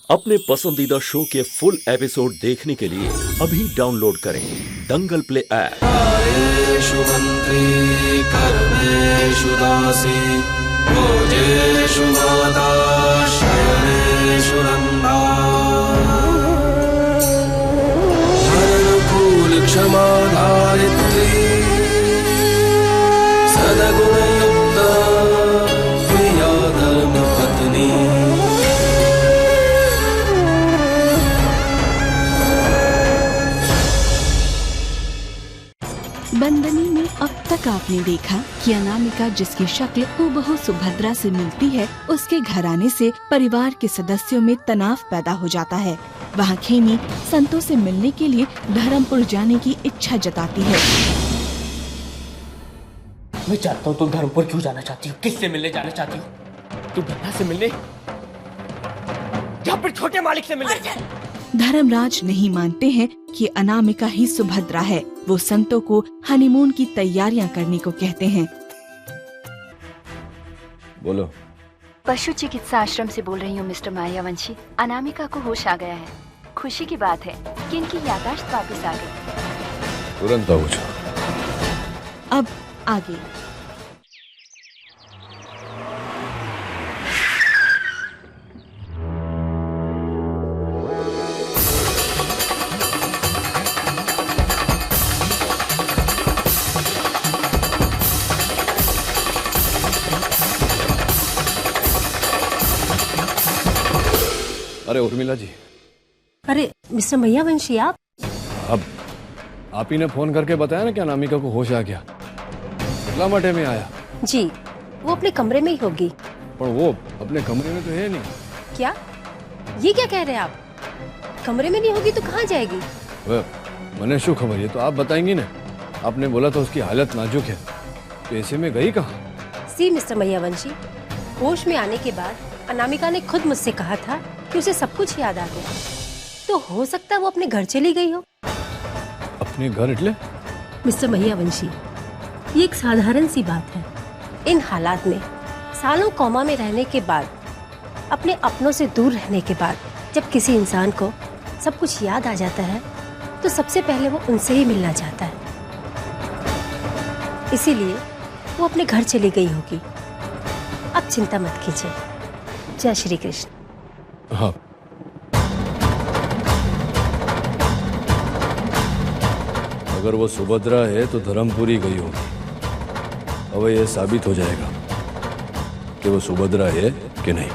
अपने पसंदीदा शो के फुल एपिसोड देखने के लिए अभी डाउनलोड करें दंगल प्ले ऐप। आयेषु मंत्री कर्मेषु दासी भोजेषु माता शयनेषु नंदा धर्मकूल क्षमा धारित्री सद्गुणयुक्ता प्रिया धर्मपत्नी। बंदनी में अब तक आपने देखा कि अनामिका जिसकी शक्ल हूबहू सुभद्रा से मिलती है, उसके घराने से परिवार के सदस्यों में तनाव पैदा हो जाता है। वहाँ खेमी संतों से मिलने के लिए धर्मपुर जाने की इच्छा जताती है। मैं जानता हूँ तुम धर्मपुर क्यों जाना चाहती हो, किससे मिलने जाना चाहती हो? तुम बन्ना से मिलने या फिर छोटे मालिक से मिलने? धर्मराज नहीं मानते हैं कि अनामिका ही सुभद्रा है। वो संतों को हनीमून की तैयारियां करने को कहते हैं। बोलो। पशु चिकित्सा आश्रम से बोल रही हूँ मिस्टर मायावंशी। अनामिका को होश आ गया है। खुशी की बात है कि इनकी याददाश्त वापस आ गई। तुरंत आओ। अब आगे। अरे उर्मिला जी। अरे मिस्टर मैयावंशी आप? अब आप ही ने फोन करके बताया ना कि अनामिका को होश आ गया। कितना मठे में आया? जी वो अपने कमरे में ही होगी। पर वो अपने कमरे में तो है नहीं। क्या ये क्या कह रहे हैं आप? कमरे में नहीं होगी तो कहाँ जाएगी? मैंने शू खबर, ये तो आप बताएंगी ना। आपने बोला था उसकी हालत नाजुक है, तो ऐसे में गई कहाँ? सी मिस्टर मैयावंशी, होश में आने के बाद अनामिका ने खुद मुझसे कहा था कि उसे सब कुछ याद आ गया, तो हो सकता है वो अपने घर चली गई हो। अपने घर? એટલે मिस्टर मैयावंशी, ये एक साधारण सी बात है। इन हालात में सालों कोमा में रहने के बाद, अपने अपनों से दूर रहने के बाद, जब किसी इंसान को सब कुछ याद आ जाता है तो सबसे पहले वो उनसे ही मिलना चाहता है। इसीलिए वो अपने घर चली गई होगी। अब चिंता मत कीजिए। जय श्री कृष्ण। हाँ। अगर वो सुभद्रा है तो धर्मपुरी गई होगी। अब यह साबित हो जाएगा कि वो सुभद्रा है कि नहीं।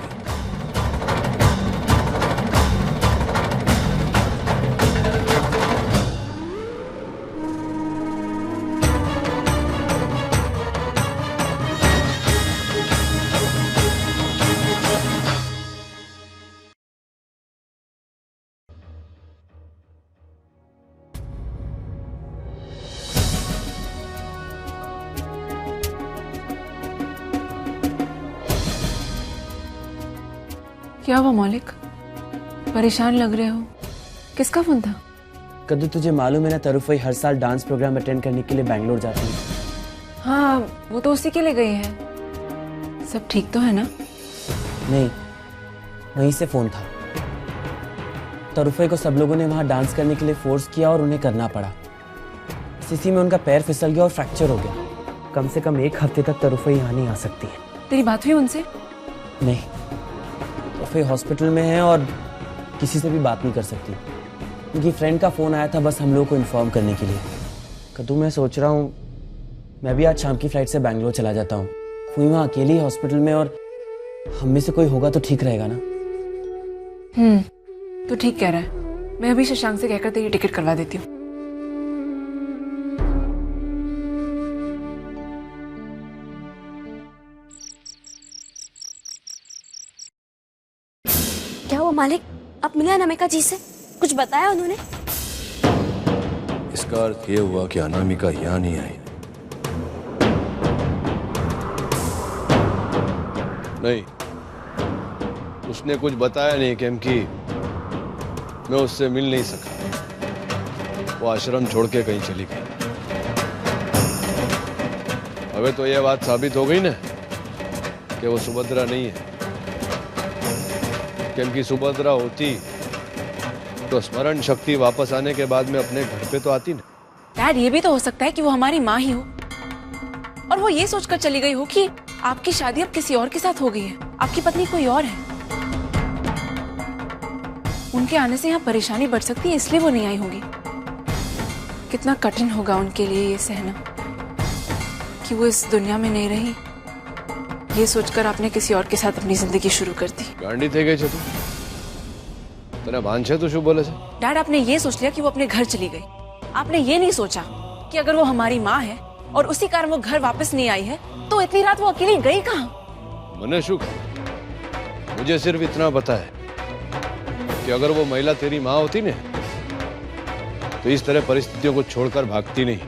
क्या हुआ मालिक, परेशान लग रहे हो? किसका फोन था? कद्दू तुझे मालूम है ना, तरुफई हर साल डांस प्रोग्राम अटेंड करने के लिए बैंगलोर जाती है। हाँ वो तो उसी के लिए गई है। सब ठीक तो है ना? नहीं, वहीं से फोन था। तरुफई को सब लोगों ने वहाँ डांस करने के लिए फोर्स किया और उन्हें करना पड़ा। इसी में उनका पैर फिसल गया और फ्रैक्चर हो गया। कम से कम 1 हफ्ते तक तरुफई यहाँ नहीं आ सकती है। तेरी बात हुई उनसे? नहीं, तरुफई हॉस्पिटल में है और किसी से भी बात नहीं कर सकती। उनकी फ्रेंड का फोन आया था बस हम लोगों को इन्फॉर्म करने के लिए। कद्दू मैं सोच रहा हूँ मैं भी आज शाम की फ्लाइट से बैंगलोर चला जाता हूँ। फूई वहाँ अकेली हॉस्पिटल में और हम में से कोई होगा तो ठीक रहेगा ना? तो ठीक कह रहा है। मैं अभी शशांक से कहकर तेरी टिकट करवा देती हूँ। क्या हुआ मालिक, आप मिले अनामिका जी से? कुछ बताया उन्होंने? इसका अर्थ ये हुआ कि अनामिका यहाँ नहीं आई। नहीं, उसने कुछ बताया नहीं क्योंकि मैं उससे मिल नहीं सका। वो आश्रम छोड़ के कहीं चली गई। अबे तो यह बात साबित हो गई ना कि वो सुभद्रा नहीं है। क्योंकि सुभद्रा होती तो स्मरण शक्ति वापस आने के बाद में अपने घर पे तो आती ना। डैड, ये भी तो हो सकता है कि वो हमारी माँ ही हो और वो ये सोचकर चली गई हो कि आपकी शादी अब किसी और के साथ हो गई है, आपकी पत्नी कोई और है। उनके आने से यहाँ परेशानी बढ़ सकती है, इसलिए वो नहीं आई होगी। कितना कठिन होगा उनके लिए ये सहना कि वो इस दुनिया में नहीं रही। ये सोचकर आपने किसी और के साथ अपनी जिंदगी शुरू कर दी। गांडी थे गई तू तेरा भान छे तो शू बोले छे? डैड, आपने ये सोच लिया कि वो अपने घर चली गई। आपने ये नहीं सोचा कि अगर वो हमारी माँ है और उसी कारण वो घर वापस नहीं आई है तो इतनी रात वो अकेली गई कहाँ? मने शुक, मुझे सिर्फ इतना पता है कि अगर वो महिला तेरी माँ होती ने तो इस तरह परिस्थितियों को छोड़कर भागती नहीं।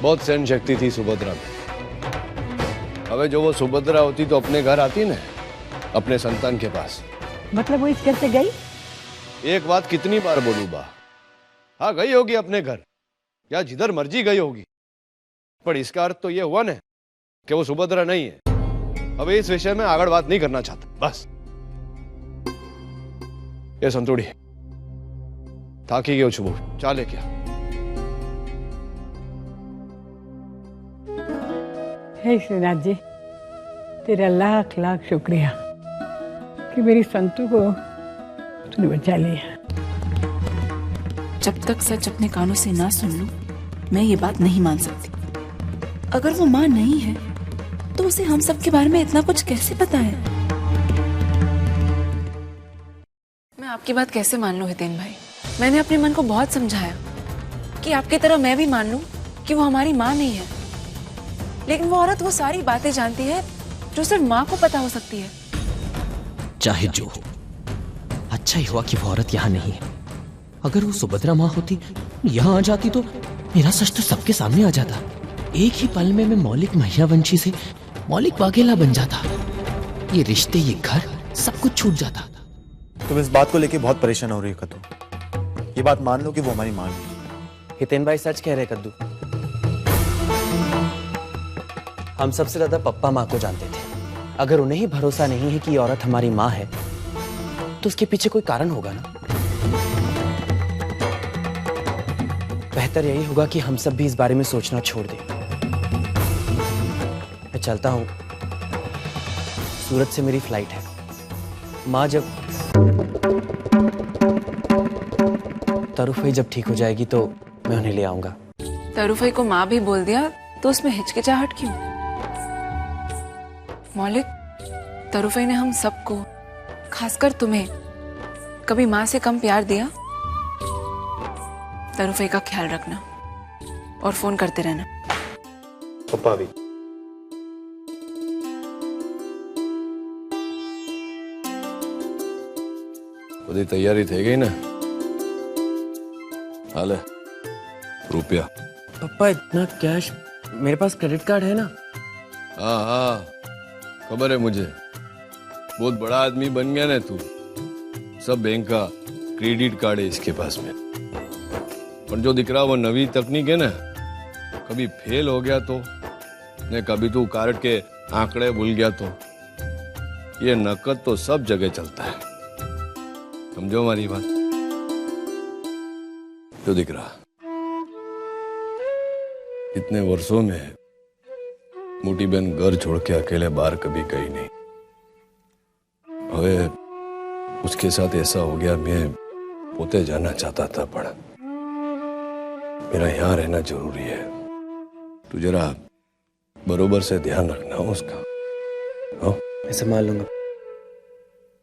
बहुत सहन शक्ति थी सुभद्रा में। अबे जो वो सुभद्रा होती तो अपने घर आती ना, अपने संतान के पास। मतलब वो इस घर से गई? एक बात कितनी बार बोलूं बा? हाँ, गई होगी अपने घर या जिधर मर्जी गई होगी, पर इसका अर्थ तो ये हुआ ना कि वो सुभद्रा नहीं है। अब इस विषय में आगे बात नहीं करना चाहता, बस। ये संतोड़ी थाकी गयो छुबो, चाले क्या? हे श्रीनाथ जी, तेरा लाख लाख शुक्रिया कि मेरी संतू को तूने बचा लिया। जब तक सच अपने कानों से ना सुन लूं, मैं ये बात नहीं मान सकती। अगर वो माँ नहीं है तो उसे हम सब के बारे में इतना कुछ कैसे पता है? मैं आपकी बात कैसे मान लूं हितेन भाई? मैंने अपने मन को बहुत समझाया कि आपकी तरह मैं भी मान लूं कि वो हमारी माँ नहीं है, लेकिन वो औरत वो सारी बातें जानती है जो सिर्फ माँ को पता हो सकती है। चाहे जो हो, अच्छा ही हुआ कि वो औरत यहाँ नहीं है। अगर वो सुभद्रा माँ होती, यहाँ आ जाती तो मेरा सच तो सबके सामने आ जाता। एक ही पल में मैं मौलिक महियावंशी से मौलिक वाघेला बन जाता। ये रिश्ते, ये घर, सब कुछ छूट जाता। तुम इस बात को लेके बहुत परेशान हो रही हो कद्दू। ये बात मान लो कि वो हमारी माँ नहीं। हितेन भाई सच कह रहे कद्दू। हम सबसे ज्यादा पप्पा माँ को जानते थे। अगर उन्हें ही भरोसा नहीं है कि ये औरत हमारी माँ है तो उसके पीछे कोई कारण होगा ना। बेहतर यही होगा कि हम सब भी इस बारे में सोचना छोड़ दें। मैं चलता हूं, सूरत से मेरी फ्लाइट है। माँ जब तरुफई जब ठीक हो जाएगी तो मैं उन्हें ले आऊंगा। तरुफई को माँ भी बोल दिया तो उसमें हिचकिचाहट क्यों? मौलिक, तरुफई ने हम सबको, खासकर तुम्हें, कभी माँ से कम प्यार दिया? तरुफई का ख्याल रखना और फोन करते रहना। पप्पा भी। बड़ी तैयारी थी गई ना? हाल है रुपया? पापा इतना कैश मेरे पास क्रेडिट कार्ड है ना? हाँ हाँ, खबर है मुझे। बहुत बड़ा आदमी बन गया ना तू। सब बैंक का क्रेडिट कार्ड है इसके पास में। पर जो दिख रहा वो नवी तकनीक है ना, कभी फेल हो गया तो, ने कभी तू कार्ड के आंकड़े भूल गया तो, ये नकद तो सब जगह चलता है। समझो हमारी बात? जो दिख रहा इतने वर्षों में मोटी बहन घर छोड़ के अकेले बाहर कभी गई नहीं। अबे उसके साथ ऐसा हो गया, मैं पोते जाना चाहता था, पर मेरा यहाँ रहना जरूरी है। तू जरा बरोबर से ध्यान रखना उसका। हाँ, मैं संभाल लूंगा।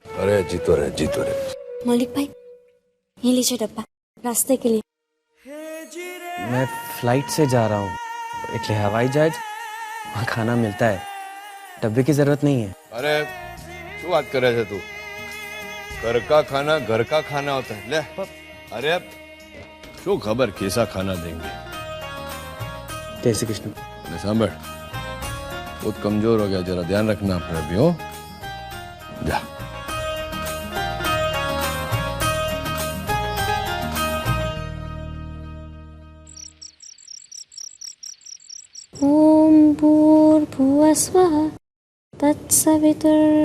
अरे जीतो रहे, जीतो रहे। मौलिक भाई, ये लीजिए डब्बा रास्ते के लिए। मैं फ्लाइट से जा रहा हूँ, इसलिए हवाई जहाज, वहाँ खाना मिलता है, डब्बे की जरूरत नहीं है। अरे क्यों बात कर रहे थे तू? घर का खाना घर का खाना होता है। ले, अरे क्यों खबर कैसा खाना देंगे। जय श्री कृष्ण। सांभर, बहुत कमजोर हो गया, जरा ध्यान रखना अपना भी। हो जा। ओम भूर्भुवस्वः तत्सवितुर्वरेण्यं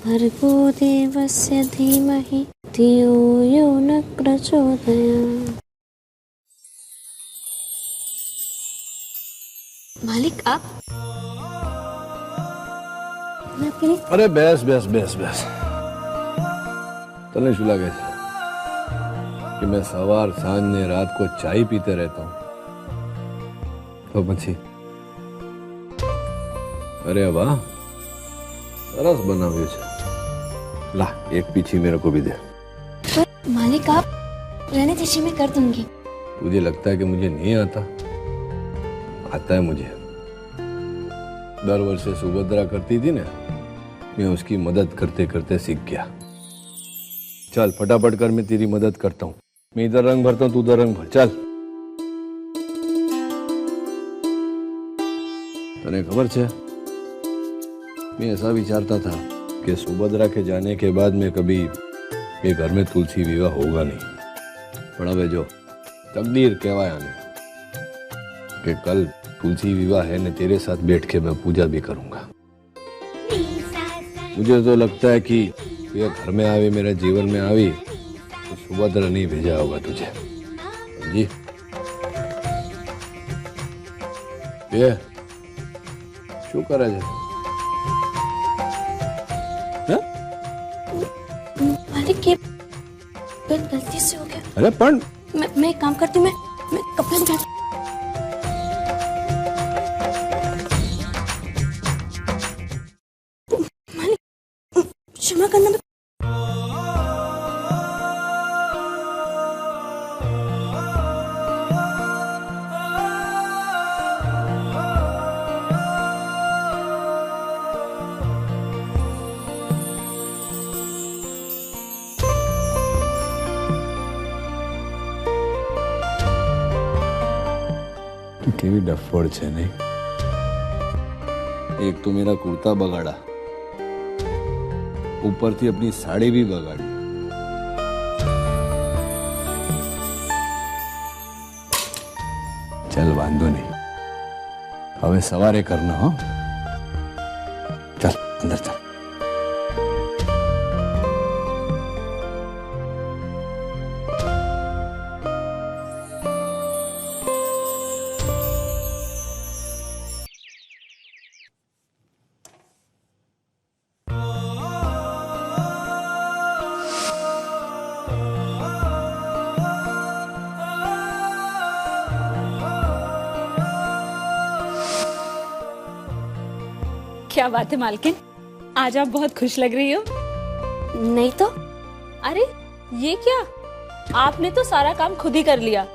भर्गो देवस्य धीमहि धियो यो न प्रचोदयात्। मालिक आप, मैं आपके लिए। अरे बेस बेस बेस बेस, तने શું લાગે છે કે मैं સવાર સાંજ ને રાત को चाय पीते रहता हूँ? तो પછી अरे वाह, सरस बनाव्યું છે। ला एक पीछी मेरे को भी दे। पर मालिक आप रहने दीजिए, मैं कर दूंगी। तुझे लगता है कि मुझे नहीं आता? आता है मुझे। दर वर्षे सुभद्रा करती थी ना, मैं उसकी मदद करते करते सीख गया। चल फटाफट कर, मैं तेरी मदद करता हूँ। मैं इधर रंग भरता हूँ, तू उधर रंग भर। चल। तने खबर है, मैं ऐसा विचारता था कि सुभद्रा के जाने के बाद में कभी ये घर में तुलसी विवाह होगा नहीं, पर अब जो तकदीर कहवाया ने कि कल तुलसी विवाह है ने तेरे साथ बैठ के मैं पूजा भी करूंगा। मुझे तो लगता है कि ये घर में आवी, मेरे जीवन में आवी तो सुभद्रा नहीं भेजा होगा तुझे। जी ये शू करे છે? मालिक ये गलती से हो गया। अरे पण मैं एक काम करती हूँ, मैं कपड़े उठा। मालिक क्षमा करना। केवी डफोड़ छे नहीं? एक तो मेरा कुर्ता बगाड़ा, ऊपर थी अपनी साड़ी भी बगाड़ी। चल वांधो नहीं, हवे सवारे करना। हो चल अंदर चल। क्या बात है मालकिन, आज आप बहुत खुश लग रही हो। नहीं तो। अरे ये क्या, आपने तो सारा काम खुद ही कर लिया,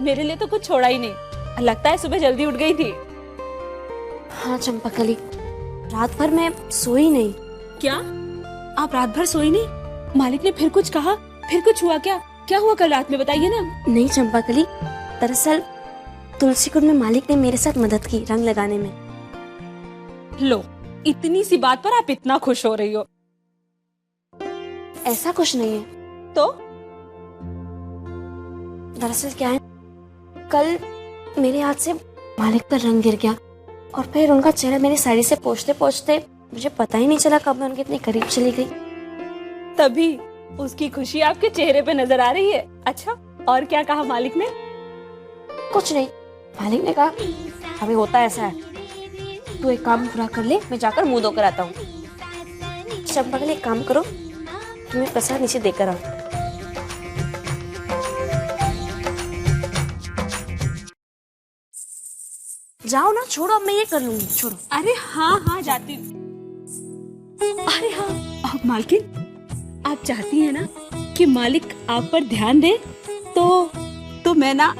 मेरे लिए तो कुछ छोड़ा ही नहीं। लगता है सुबह जल्दी उठ गई थी। हाँ चंपाकली, रात भर मैं सोई नहीं। क्या आप रात भर सोई नहीं? मालिक ने फिर कुछ कहा? फिर कुछ हुआ क्या? क्या हुआ कल रात में, बताइए ना। नहीं चंपाकली, दरअसल तुलसी कुंड में मालिक ने मेरे साथ मदद की रंग लगाने में। लो, इतनी सी बात पर आप इतना खुश हो रही हो। ऐसा कुछ नहीं है। तो दरअसल क्या है, कल मेरे हाथ से मालिक का रंग गिर गया और फिर उनका चेहरा मेरी साड़ी से पोंछते पोंछते मुझे पता ही नहीं चला कब मैं उनके इतने करीब चली गई। तभी उसकी खुशी आपके चेहरे पे नजर आ रही है। अच्छा, और क्या कहा मालिक ने? कुछ नहीं, मालिक ने कहा अभी होता ऐसा है, तू एक काम पूरा कर ले, मैं जाकर मुंह धोकर आता हूँ। चंपा के लिए काम करो, तुम्हें प्रसाद नीचे देकर आओ। जाओ ना, छोड़ो, अब मैं ये कर लूंगी, छोड़ो। अरे हाँ हाँ जाती हूँ। अरे हाँ, आप मालकिन, आप चाहती हैं ना कि मालिक आप पर ध्यान दे, तो मैं ना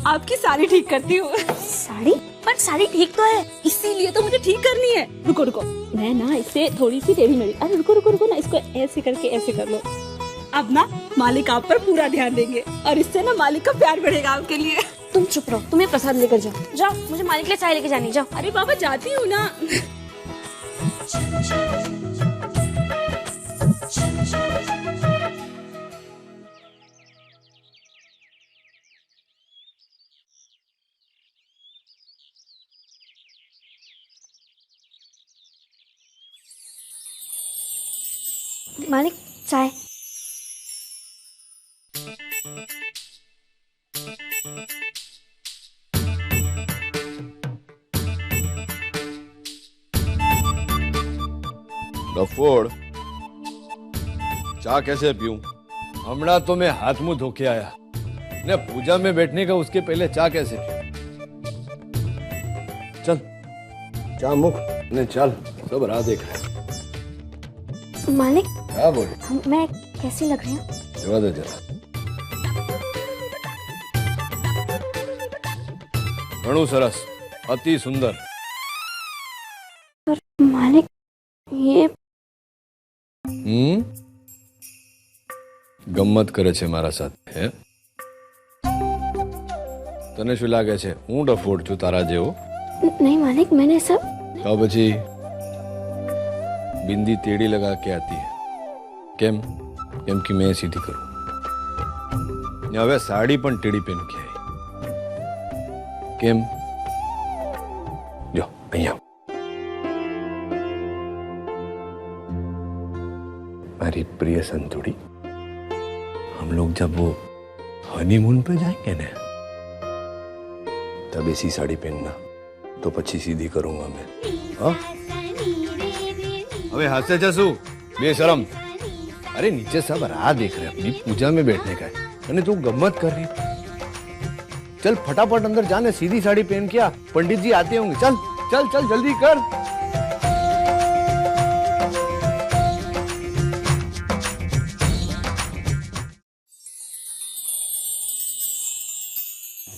आपकी साड़ी ठीक करती हूँ। साड़ी? पर साड़ी ठीक तो है। इसीलिए तो मुझे ठीक करनी है। रुको रुको, मैं ना इसे थोड़ी सी टेढ़ी मेढ़ी, अरे रुको रुको रुको ना, इसको ऐसे करके ऐसे कर लो। अब ना मालिक आप पर पूरा ध्यान देंगे और इससे ना मालिक का प्यार बढ़ेगा आपके लिए। तुम चुप रहो, तुम्हें प्रसाद लेकर जाओ। जाओ, मुझे मालिक के लिए चाय लेके जानी, जाओ। अरे बाबा जाती हूँ ना। मालिक चाय। डफोड़, चाय कैसे पीऊं? हमड़ा तो मैं हाथ मुंह धो के आया ने पूजा में बैठने का, उसके पहले चाय कैसे पीऊं? चल चाय मुख ने चल, सब राह देख रहे। मालिक क्या बोले? मैं कैसी लग रही हूँ? जवा दे जरा। घणु सरस, अति सुंदर। पर मालिक ये ગમ્મત કરે છે મારા સાથે હે? તને શું લાગે છે હું ડફોડ છું તારા જેવો? नहीं मालिक, मैंने सब તો પછી બિંદી તેડી લગા કે આતી હે કેમ? કેમ કે મેં સીધી કરું ને હવે સાડી પણ ટેડી પહેન કે આવી કેમ? જો અહીંયા મારી प्रिय संतुड़ी, हम लोग जब वो हनीमून पे जाएंगे ना, तब ऐसी साड़ी पहनना, तो पछी सीधी करूंगा मैं। हाँ? अबे हंसे जसू बेशरम। अरे नीचे सब राह देख रहे हैं, अपनी पूजा में बैठने का है, अरे तू गम्मत कर रही। चल फटाफट अंदर जाने, सीधी साड़ी पहन के आ, पंडित जी आते होंगे। चल चल चल जल्दी कर।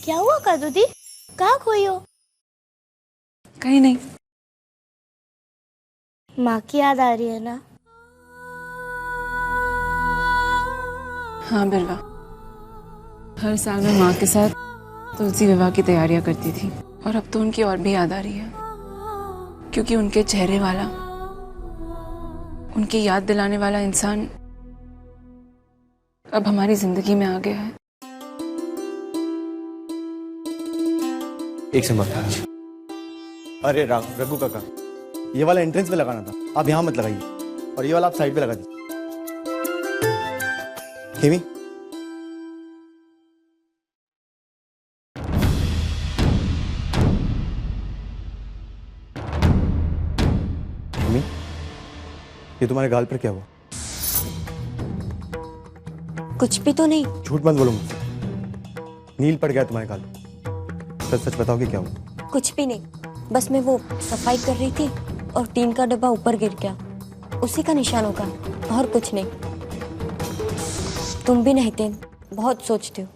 क्या हुआ कादू दी? कहाँ खोई हो? कहीं नहीं। माँ की याद आ रही है ना? हाँ बिरवा, हर साल मैं माँ के साथ तुलसी विवाह की तैयारियां करती थी, और अब तो उनकी और भी याद आ रही है, क्योंकि उनके चेहरे वाला, उनकी याद दिलाने वाला इंसान अब हमारी जिंदगी में आ गया है। एक सेकंड। अरे रघु काका, ये वाला एंट्रेंस पे लगाना था, आप यहाँ मत लगाइए, और ये वाला आप साइड पे लगा दीजिए। खेमी, खेमी, ये तुम्हारे गाल पर क्या हुआ? कुछ भी तो नहीं। झूठ मत बोलो मुझसे। नील पड़ गया तुम्हारे गाल। सच सच बताओ कि क्या हुआ? कुछ भी नहीं, बस मैं वो सफाई कर रही थी और टीन का डब्बा ऊपर गिर गया, उसी का निशान होगा, और कुछ नहीं। तुम भी नहीं थे, बहुत सोचते हो।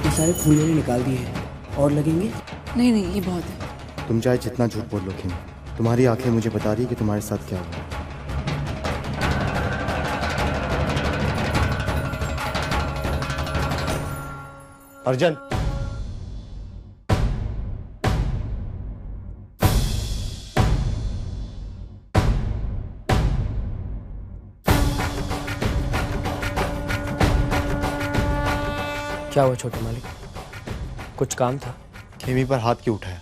ये सारे फूल मैंने निकाल दिए हैं, और लगेंगे? नहीं नहीं, ये बहुत है। तुम चाहे जितना झूठ बोल लो खेमी, तुम्हारी आंखें मुझे बता रही है कि तुम्हारे साथ क्या हुआ। अर्जन, क्या हुआ छोटे मालिक? कुछ काम था? खेमी पर हाथ क्यों उठाया?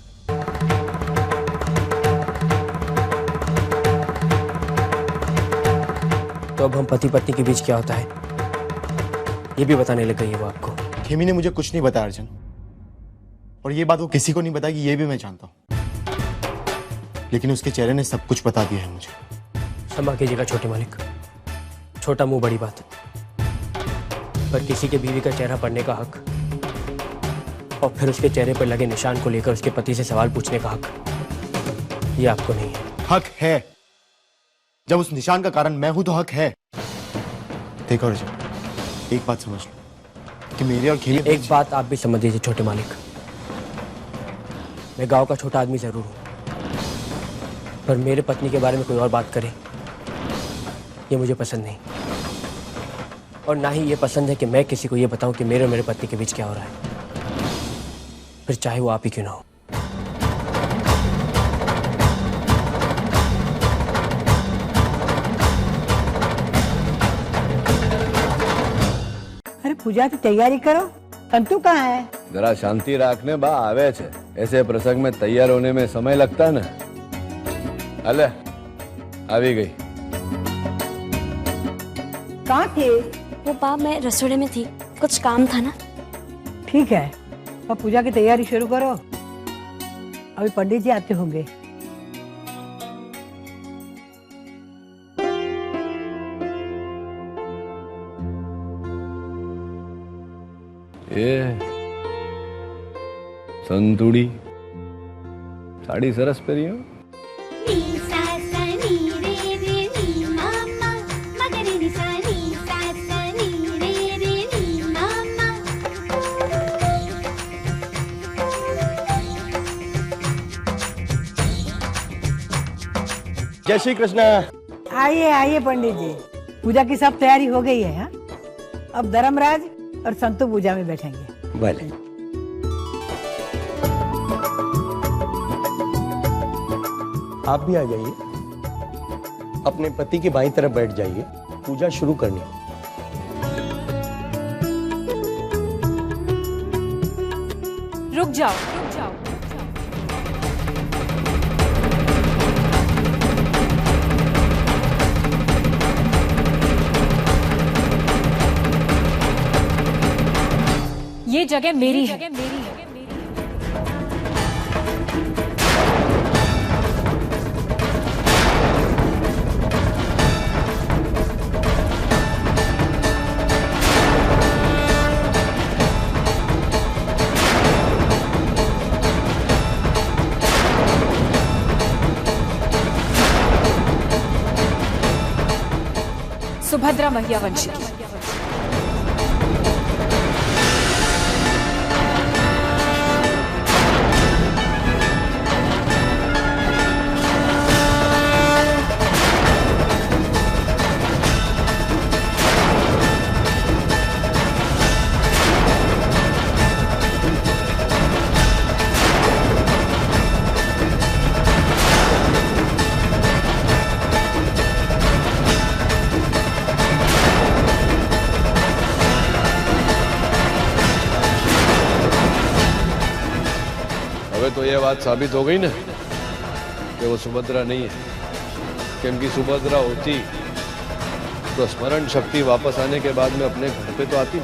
तो अब हम पति पत्नी के बीच क्या होता है ये भी बताने लग गई है वो आपको? खेमी ने मुझे कुछ नहीं बताया अर्जन, और ये बात वो किसी को नहीं बताई, ये भी मैं जानता हूँ, लेकिन उसके चेहरे ने सब कुछ बता दिया है मुझे। क्षमा कीजिएगा छोटे मालिक, छोटा मुंह बड़ी बात, पर किसी के बीवी का चेहरा पढ़ने का हक और फिर उसके चेहरे पर लगे निशान को लेकर उसके पति से सवाल पूछने का हक, ये आपको नहीं है। हक है, जब उस निशान का कारण मैं हूं तो हक है। देखो अर्जुन, एक बात समझ लो कि मेरी और खेमी। एक बात आप भी समझ लीजिए छोटे मालिक, मैं गांव का छोटा आदमी जरूर हूं, पर मेरे पत्नी के बारे में कोई और बात करे ये मुझे पसंद नहीं, और ना ही ये पसंद है कि मैं किसी को ये बताऊं कि मेरे और मेरे पत्नी के बीच क्या हो रहा है, फिर चाहे वो आप ही क्यों ना हो। पूजा की तैयारी करो। संतू कहाँ है? जरा शांति રાખને બા આવે છે। ऐसे प्रसंग में तैयार होने में समय लगता है ना। अले આવી गई। कहाँ थे? वो बा मैं रसोड़े में थी, कुछ काम था ना। ठीक है, अब पूजा की तैयारी शुरू करो। अभी पंडित जी आते होंगे। ये संतुड़ी साड़ी सरस પહેરી હો। जय श्री कृष्ण। आइए आइए पंडित जी, पूजा की सब तैयारी हो गई है। हाँ? अब धर्मराज और संतू पूजा में बैठेंगे। भले। आप भी आ जाइए, अपने पति के बाईं तरफ बैठ जाइए, पूजा शुरू करनी। रुक जाओ, रुक जाओ। ये जगह मेरी है। सुभद्रा महियावंशी की। तो ये बात साबित हो गई ना कि वो सुभद्रा नहीं है, क्योंकि सुभद्रा होती तो स्मरण शक्ति वापस आने के बाद में अपने घर पे तो आती।